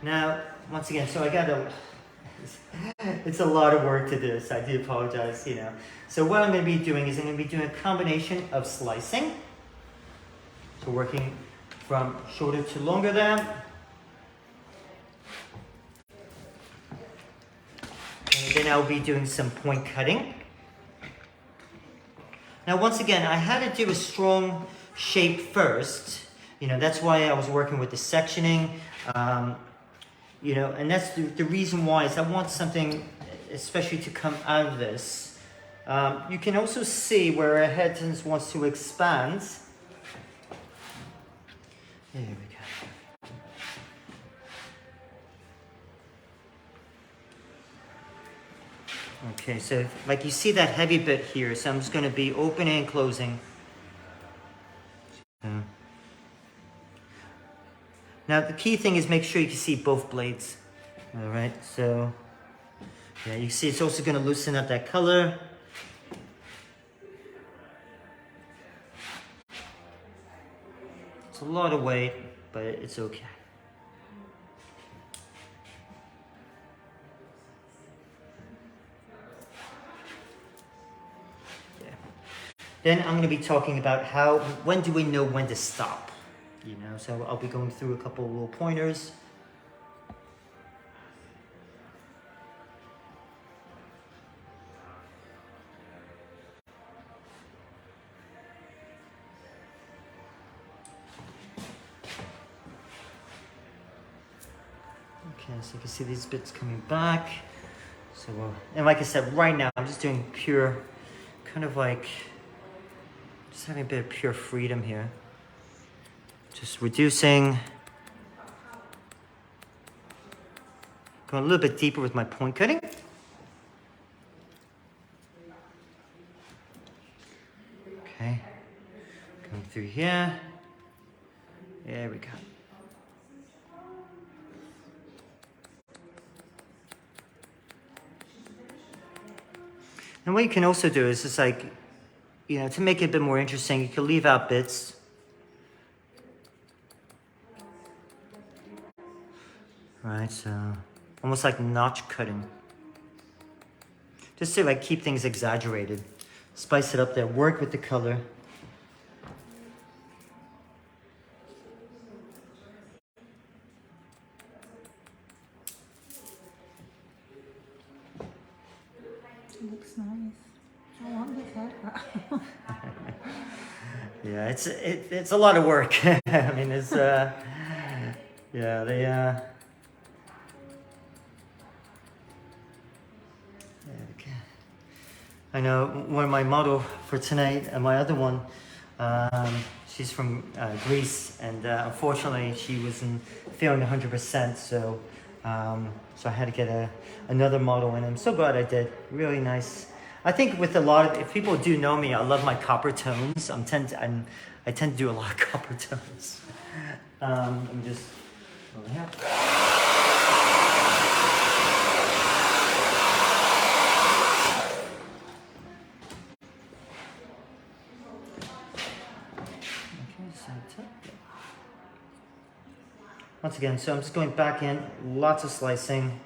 Now, once again, so I got it's a lot of work to do, so I do apologize, you know. So what I'm going to be doing is I'm going to be doing a combination of slicing. So working from shorter to longer there. And then I'll be doing some point cutting. Now, once again, I had to do a strong shape first. You know, that's why I was working with the sectioning. You know, and that's the reason why is I want something especially to come out of this. You can also see where our head wants to expand. There we go. Okay, so like you see that heavy bit here, so I'm just going to be opening and closing. Now the key thing is make sure you can see both blades. All right, so yeah, you see it's also going to loosen up that color. It's a lot of weight, but it's okay. Then I'm going to be talking about when do we know when to stop? You know, so I'll be going through a couple of little pointers. Okay, so you can see these bits coming back. So, and like I said, right now I'm just doing pure, kind of like, just having a bit of pure freedom here. Just reducing. Going a little bit deeper with my point cutting. Okay. Going through here. There we go. And what you can also do is just like, you know, to make it a bit more interesting, you can leave out bits. Right, so almost like notch cutting. Just to like keep things exaggerated. Spice it up there, work with the color. It looks nice. I want this haircut. Yeah, it's a lot of work. I mean, it's yeah, they okay. I know one of my model for tonight and my other one, she's from Greece, and unfortunately she wasn't feeling 100%. So so I had to get another model, and I'm so glad I did. Really nice. I think with a lot of, if people do know me, I love my copper tones. I tend to do a lot of copper tones. I'm just over here. Once again, so I'm just going back in, lots of slicing.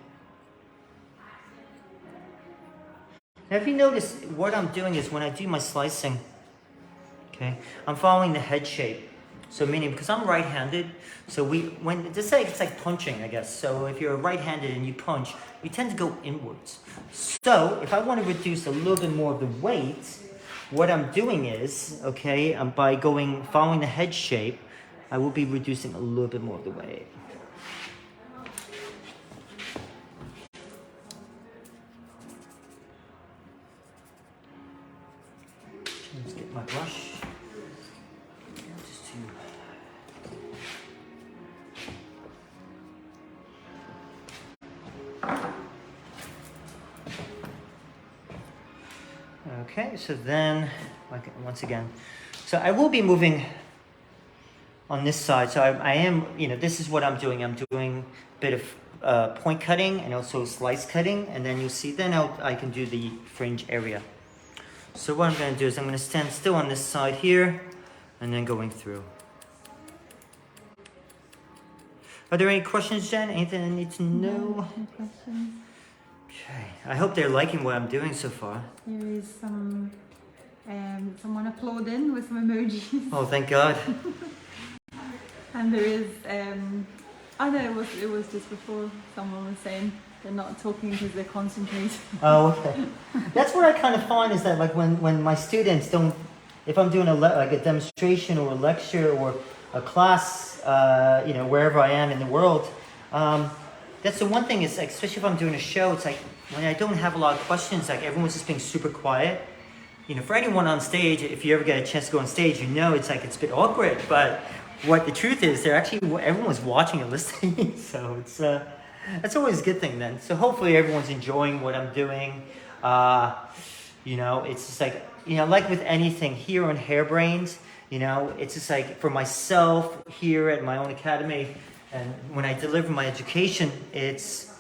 Now if you notice, what I'm doing is when I do my slicing, okay, I'm following the head shape. So meaning, because I'm right-handed, so it's like punching, I guess. So if you're right-handed and you punch, you tend to go inwards. So if I want to reduce a little bit more of the weight, what I'm doing is, okay, by following the head shape, I will be reducing a little bit more of the weight. Let's get my brush. Okay, so then, once again, so I will be moving on this side. So I am, you know, this is what I'm doing. I'm doing a bit of point cutting and also slice cutting. And then you'll see, then I can do the fringe area. So what I'm going to do is I'm going to stand still on this side here and then going through. Are there any questions, Jen? Anything I need to know? No questions. Okay. I hope they're liking what I'm doing so far. There is some someone applauding with some emojis. Oh, thank God. And there is I know it was just before someone was saying they're not talking because they're concentrating. Oh, okay. That's what I kind of find is that like when my students don't, if I'm doing like a demonstration or a lecture or a class, wherever I am in the world, that's the one thing is like, especially if I'm doing a show, it's like when I don't have a lot of questions, like everyone's just being super quiet. For anyone on stage, if you ever get a chance to go on stage, it's like it's a bit awkward, but what the truth is, everyone's watching and listening, so it's that's always a good thing then. So hopefully everyone's enjoying what I'm doing. It's just like, like with anything here on Hairbrains, it's just like for myself here at my own academy, and when I deliver my education, it's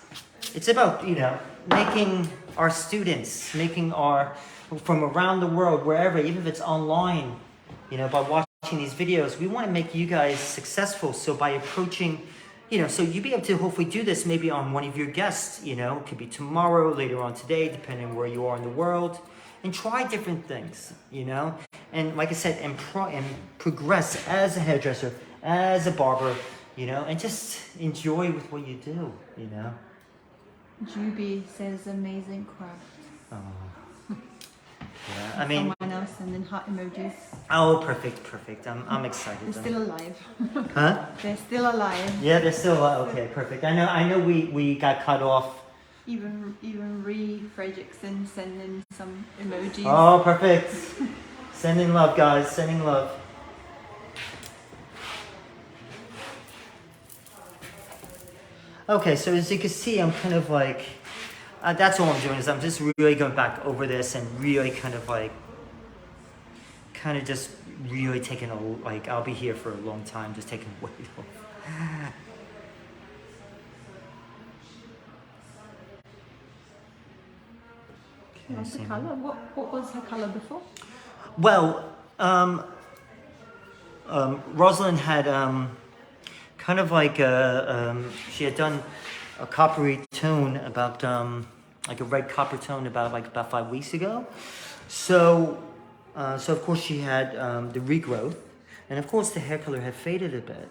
about, making our students, from around the world, wherever, even if it's online, by watching these videos, we want to make you guys successful. So by approaching, so you'll be able to hopefully do this maybe on one of your guests, it could be tomorrow, later on today, depending on where you are in the world, and try different things, and like I said, and progress as a hairdresser, as a barber, and just enjoy with what you do, Juby says amazing craft. Oh. Yeah, I mean, someone else sending heart emojis. Oh, perfect. I'm excited. They're still alive. Huh? They're still alive. Yeah, they're still alive. Okay, perfect. I know we got cut off. Even Ree Fredrickson sending some emojis. Oh, perfect. Sending love, guys. Sending love. Okay, so as you can see, I'm kind of like. That's all I'm doing is I'm just really going back over this and really just really taking I'll be here for a long time, just taking weight off. What's the colour? What was her colour before? Well, Rosalind had kind of like she had done a coppery tone about like a red copper tone about 5 weeks ago. So of course she had the regrowth, and of course the hair color had faded a bit.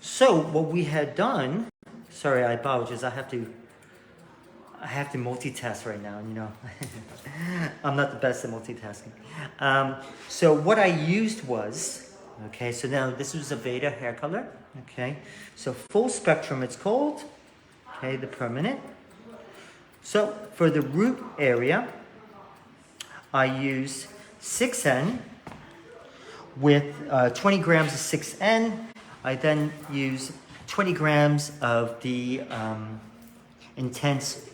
So what we had done, sorry, I apologize, I have to multitask right now, I'm not the best at multitasking. So what I used was, okay, so now this was a Veda hair color, okay, so full spectrum it's called, okay, the permanent. So for the root area, I use 6N with 20 grams of 6N. I then use 20 grams of the intense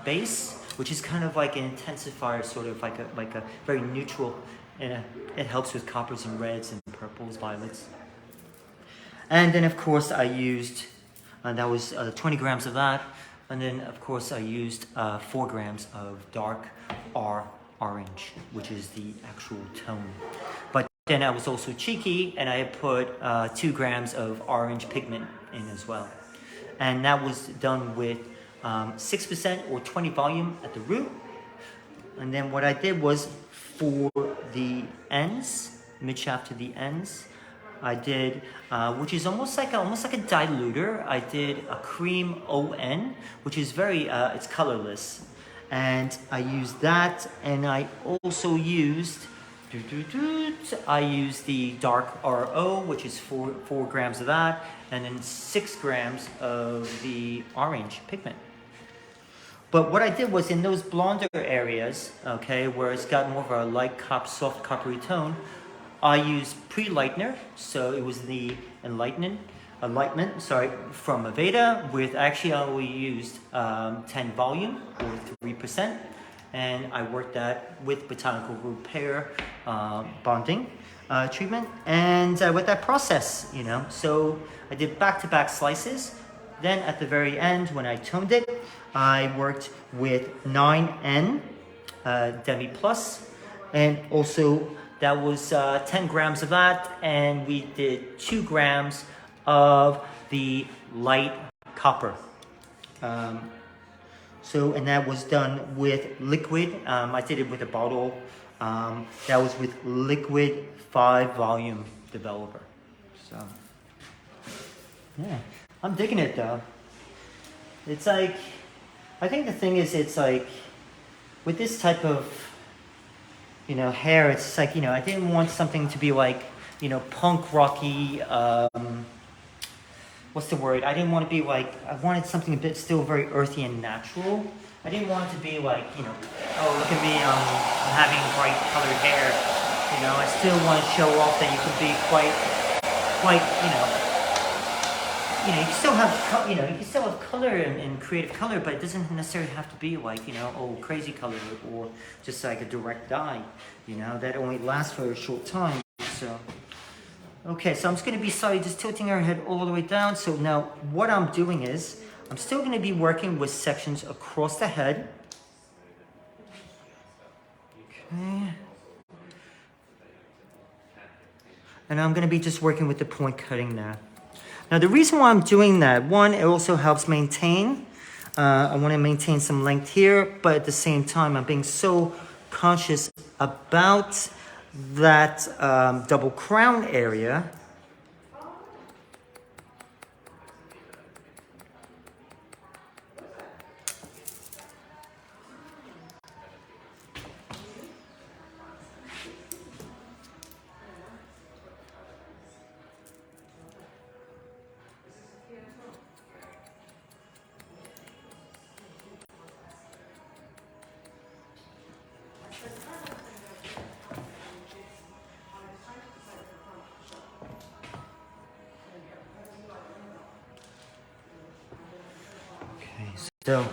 base, which is kind of like an intensifier, sort of like a very neutral, and it helps with coppers and reds and purples, violets. And then of course I used, that was 20 grams of that. And then, of course, I used 4 grams of dark orange, which is the actual tone. But then I was also cheeky, and I put 2 grams of orange pigment in as well. And that was done with 6% or 20 volume at the root. And then what I did was, for the ends, mid-shaft to the ends, I did, which is almost like a diluter. I did a cream ON, which is very, it's colorless. And I used that, and I also used, the dark RO, which is 4 grams of that, and then 6 grams of the orange pigment. But what I did was in those blonder areas, okay, where it's got more of a light soft coppery tone, I used pre-lightener, so it was the enlightenment, from Aveda with, actually I only used 10 volume or 3%, and I worked that with botanical repair bonding treatment, and with that process, so I did back-to-back slices. Then at the very end, when I toned it, I worked with 9N Demi Plus, and also that was 10 grams of that, and we did 2 grams of the light copper. And that was done with liquid. I did it with a bottle. That was with liquid 5-volume developer. So, yeah, I'm digging it though. It's like, I think the thing is, it's like, with this type of, hair, it's like, I didn't want something to be like, punk rocky, what's the word? I didn't want to be like, I wanted something a bit still very earthy and natural. I didn't want it to be like, oh, look at me, I'm having bright colored hair. I still want to show off that you could be quite, you can still have, you can still have color and creative color, but it doesn't necessarily have to be like, crazy color or just like a direct dye, that only lasts for a short time. So, okay, so I'm just going to be just tilting our head all the way down. So now what I'm doing is, I'm still going to be working with sections across the head. Okay. And I'm going to be just working with the point cutting now. Now the reason why I'm doing that, one, it also helps maintain. I want to maintain some length here, but at the same time, I'm being so conscious about that double crown area. So,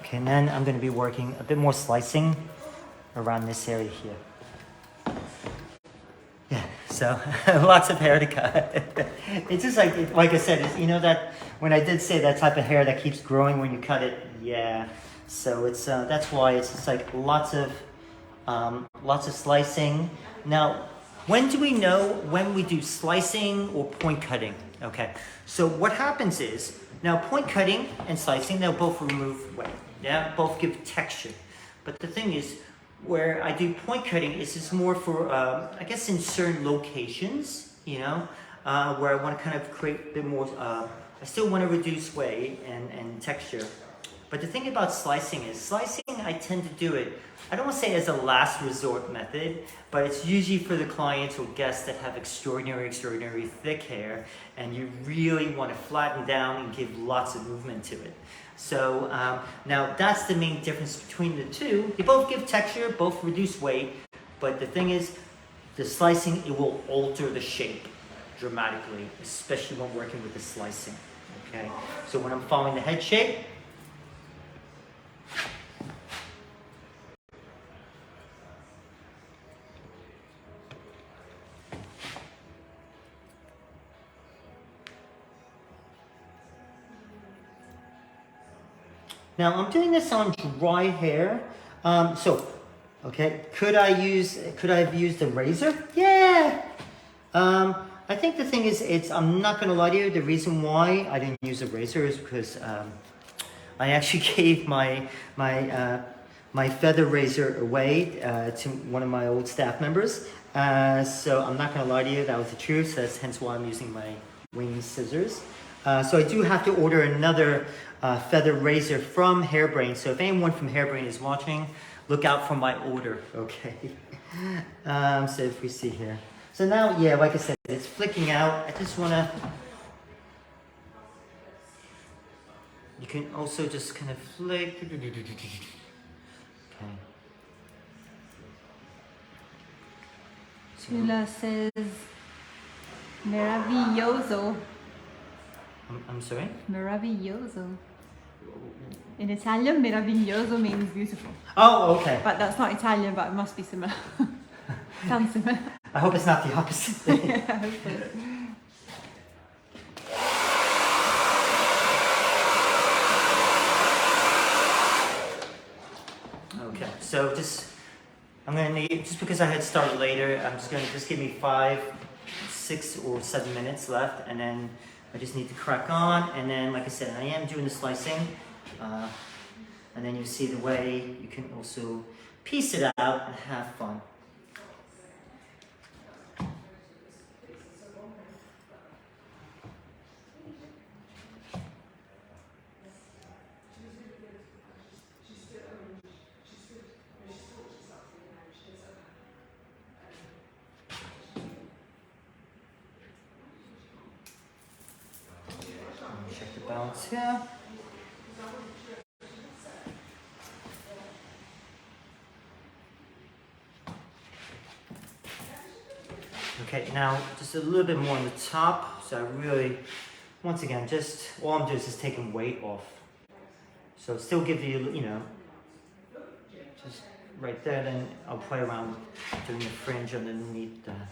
okay, and then I'm going to be working a bit more slicing around this area here. Yeah, so lots of hair to cut. It's just like I said, that when I did say that type of hair that keeps growing when you cut it, yeah. So it's that's why it's just like lots of slicing. Now, when do we know when we do slicing or point cutting? Okay, so what happens is, now point cutting and slicing, they'll both remove weight. Yeah, both give texture. But the thing is, where I do point cutting is just more for, I guess in certain locations, where I want to kind of create a bit more, I still want to reduce weight and texture. But the thing about slicing is, I tend to do it, I don't want to say as a last resort method, but it's usually for the clients or guests that have extraordinary thick hair, and you really want to flatten down and give lots of movement to it. So now that's the main difference between the two. They both give texture, both reduce weight, but the thing is, the slicing, it will alter the shape dramatically, especially when working with the slicing. Okay, so when I'm following the head shape, now I'm doing this on dry hair. Okay, could I have used a razor? Yeah. I think the thing is, I'm not gonna lie to you, the reason why I didn't use a razor is because I actually gave my feather razor away to one of my old staff members. So I'm not gonna lie to you, that was the truth. So that's hence why I'm using my wing scissors. So I do have to order another feather razor from Hairbrain. So if anyone from Hairbrain is watching, look out for my order, okay? So if we see here. So now, yeah, like I said, it's flicking out. I just wanna, you can also just kind of flick. Okay. Tula says, meraviglioso. I'm sorry? Meraviglioso. In Italian, meraviglioso means beautiful. Oh, okay. But that's not Italian, but it must be similar. Sounds similar. I hope it's not the opposite. Yeah, I hope so. Okay, so just, I'm gonna need, just because I had started later, I'm just gonna give me 5, 6 or 7 minutes left, and then I just need to crack on. And then, like I said, I am doing the slicing, and then you see the way you can also piece it out and have fun. Check the balance here. Okay, now just a little bit more on the top. So I really, once again, just all I'm doing is just taking weight off. So still give you, you know, just right there. Then I'll play around doing the fringe underneath that.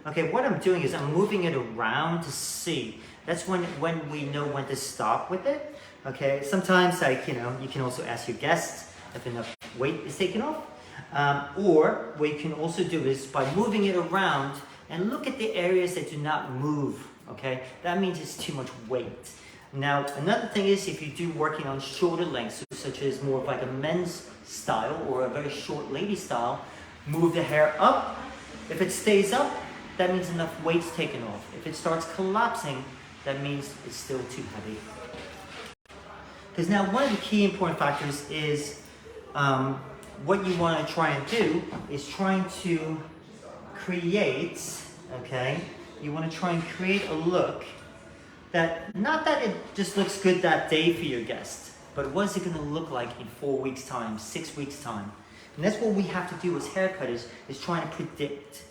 Okay, what I'm doing is I'm moving it around to see. That's when we know when to stop with it. Okay, sometimes like, you know, you can also ask your guests if enough weight is taken off. Or what you can also do is by moving it around and look at the areas that do not move. Okay, that means it's too much weight. Now, another thing is if you do working on shorter lengths, such as more of like a men's style or a very short lady style, move the hair up. If it stays up, that means enough weight's taken off. If it starts collapsing, that means it's still too heavy. Because now one of the key important factors is what you want to try and do is trying to create, okay, you want to try and create a look that, not that it just looks good that day for your guest, but what is it going to look like in 4 weeks time, 6 weeks time? And that's what we have to do as haircutters, is trying to predict.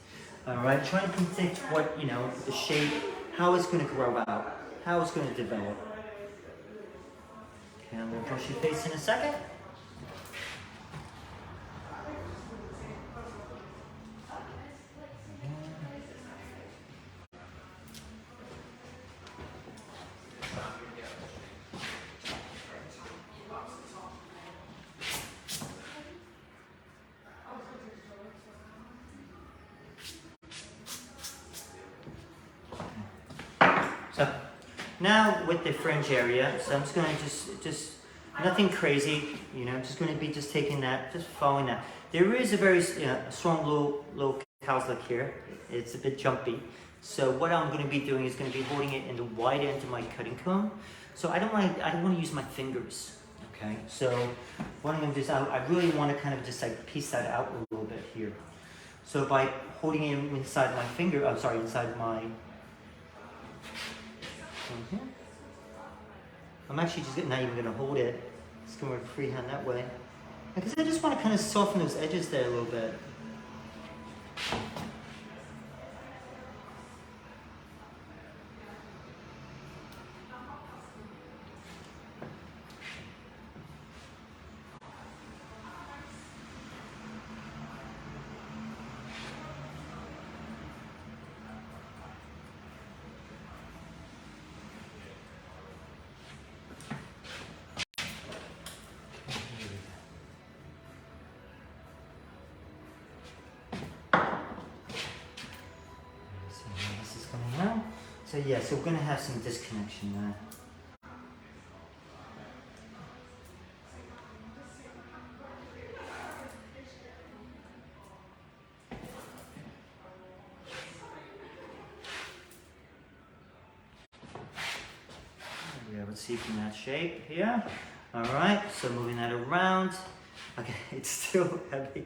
All right, trying to predict what, you know, the shape, how it's going to grow out, how it's going to develop. Okay, I'm going to brush your face in a second. So now with the fringe area, so I'm just going to just nothing crazy, you know, I'm just going to be just taking that, just following that. There is a very strong low cowslick here. It's a bit jumpy. So what I'm going to be doing is going to be holding it in the wide end of my cutting comb. So I don't want to use my fingers. Okay. So what I'm going to do is I really want to kind of just like piece that out a little bit here. So by holding it inside my finger, inside my. Here. I'm actually just not even going to hold it. Just going to freehand that way. Because I just want to kind of soften those edges there a little bit. So yeah, so we're going to have some disconnection there. Yeah, let's see from that shape here. All right, so moving that around. Okay, it's still heavy.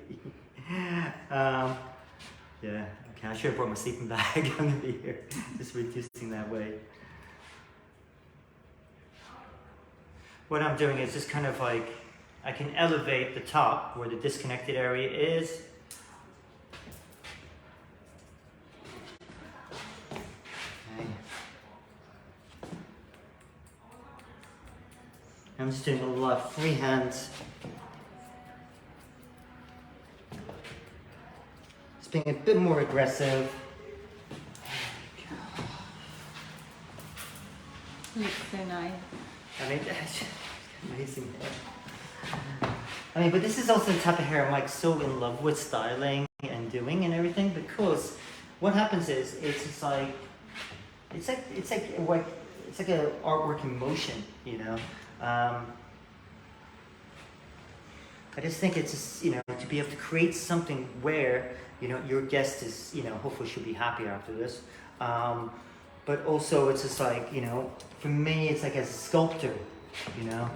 Yeah, okay, I should have brought my sleeping bag. I'm going to be here, just reducing that weight. What I'm doing is just kind of like, I can elevate the top where the disconnected area is. Okay. I'm just doing a lot of freehand. Being a bit more aggressive. Looks so nice. I mean, that's amazing hair. I mean, but this is also the type of hair I'm like so in love with styling and doing and everything, because what happens is it's like an artwork in motion, you know. I just think it's just, you know, to be able to create something where, you know, your guest is, you know, hopefully she'll be happy after this. But also it's just like, you know, for me it's like as a sculptor, you know.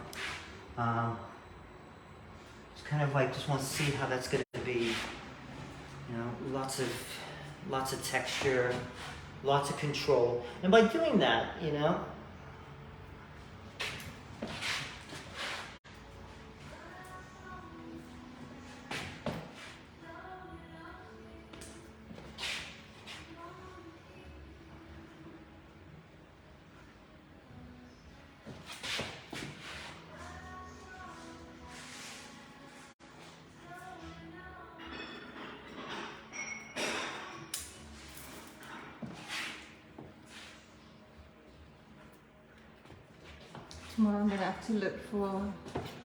It's kind of like just want to see how that's going to be, you know, lots of texture, lots of control. And by doing that, you know, Tomorrow I'm going to have to look for one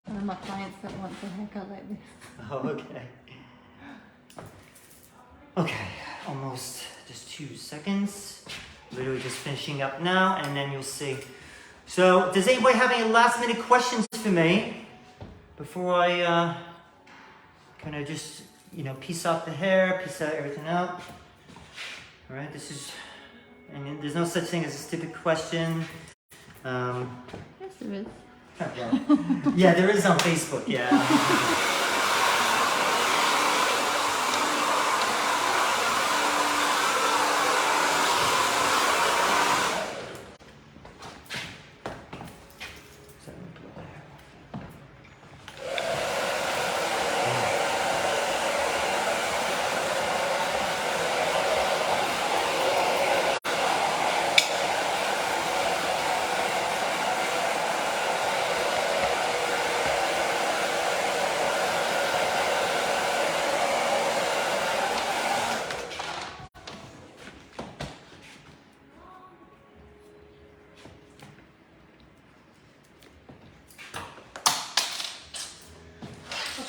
of my clients that wants a haircut like this. oh, okay. Okay, almost just 2 seconds. Literally just finishing up now, and then you'll see. So, does anybody have any last minute questions for me before I kind of just, you know, piece out the hair, piece out everything out? All right, this is, and there's no such thing as a stupid question. Yes, there is. Well, yeah, there is on Facebook, yeah.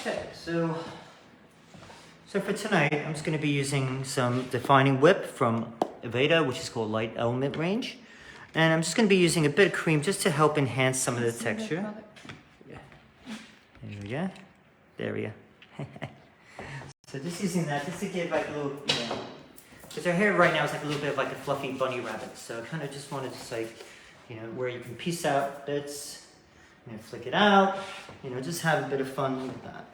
Okay, so for tonight, I'm just going to be using some defining whip from Aveda, which is called Light Element Range. And I'm just going to be using a bit of cream just to help enhance some of the texture. Yeah. There we go. There we go. So just using that just to give like a little, you know, because her hair right now is like a little bit of like a fluffy bunny rabbit. So I kind of just wanted to like, you know, where you can piece out bits. You know, flick it out, you know, just have a bit of fun with that.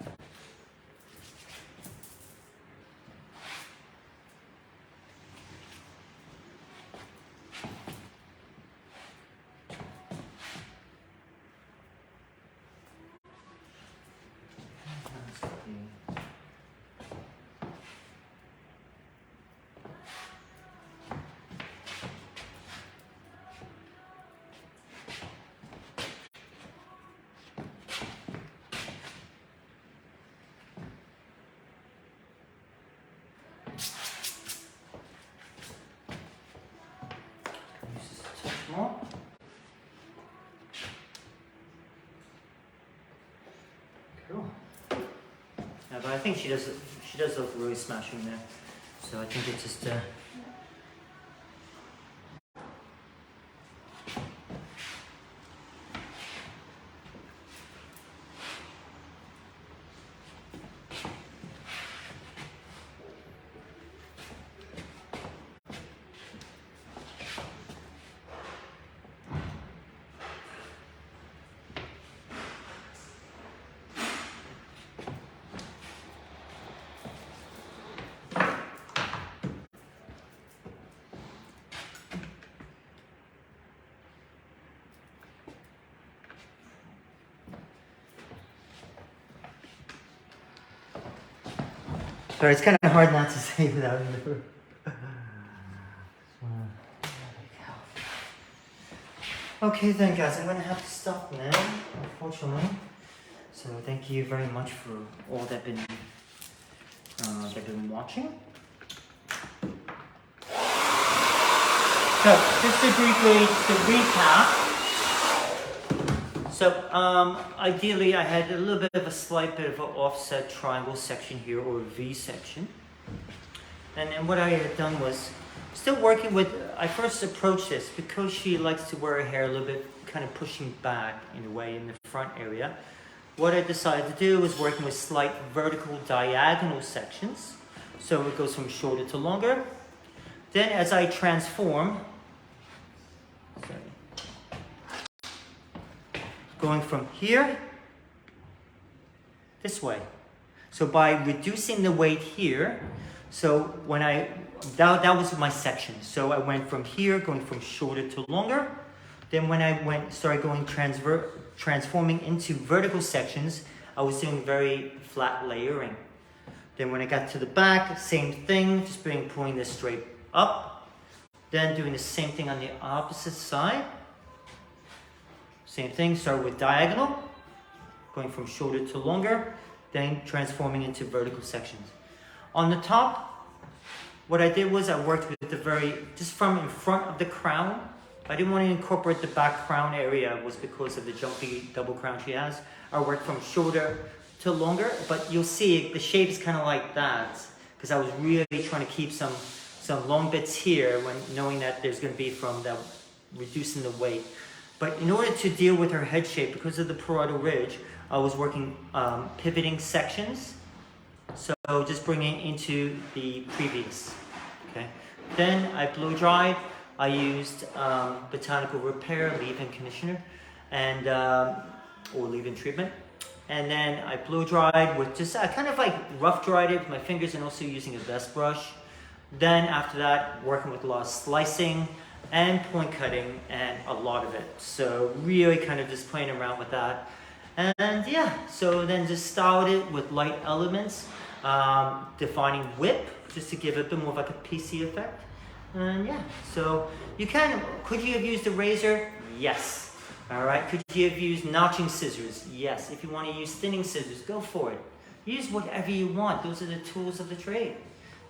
More. Cool. Yeah, but I think she does look really smashing there. So I think it's just sorry, it's kind of hard not to say without her. Okay then guys, I'm going to have to stop now, unfortunately. So thank you very much for all that been watching. So just to briefly recap, So ideally I had a little bit of a slight bit of an offset triangle section here, or a V section. And then what I had done was, still working with, I first approached this because she likes to wear her hair a little bit kind of pushing back in a way in the front area. What I decided to do was working with slight vertical diagonal sections. So it goes from shorter to longer. Then as I transform, going from here this way. So by reducing the weight here, so when that was my section. So I went from here, going from shorter to longer. Then when I started going transforming into vertical sections, I was doing very flat layering. Then when I got to the back, same thing, just pulling this straight up. Then doing the same thing on the opposite side. Same thing, start with diagonal, going from shorter to longer, then transforming into vertical sections. On the top, what I did was I worked with just from in front of the crown. I didn't want to incorporate the back crown area, was because of the jumpy double crown she has. I worked from shorter to longer, but you'll see the shape is kind of like that, because I was really trying to keep some long bits here, when knowing that there's going to be from that reducing the weight. But in order to deal with her head shape, because of the parietal ridge, I was working pivoting sections. So just bringing into the previous. Okay. Then I blow dried. I used botanical repair, leave-in conditioner, and or leave-in treatment. And then I blow dried with just kind of like rough dried it with my fingers, and also using a vest brush. Then after that, working with a lot of slicing and point cutting, and a lot of it. So really kind of just playing around with that. And yeah, so then just styled it with light elements, defining whip, just to give it a bit more of like a PC effect. And yeah, so could you have used a razor? Yes. All right, could you have used notching scissors? Yes. If you want to use thinning scissors, go for it. Use whatever you want. Those are the tools of the trade,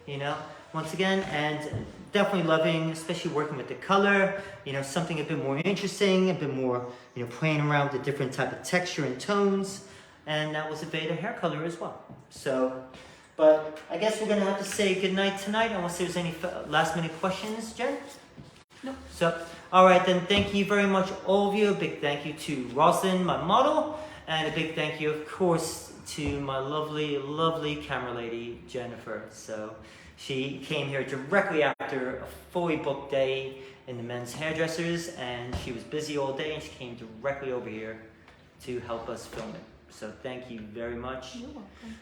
you know. Once again, and definitely loving, especially working with the color, you know, something a bit more interesting, a bit more, you know, playing around with the different type of texture and tones. And that was a Veda hair color as well. So, but I guess we're going to have to say goodnight tonight, unless there's any last minute questions, Jen? No. So, all right, then thank you very much, all of you. A big thank you to Rosalind, my model, and a big thank you, of course, to my lovely, lovely camera lady, Jennifer. So, she came here directly after a fully booked day in the men's hairdressers, and she was busy all day, and she came directly over here to help us film it. So thank you very much. You're welcome.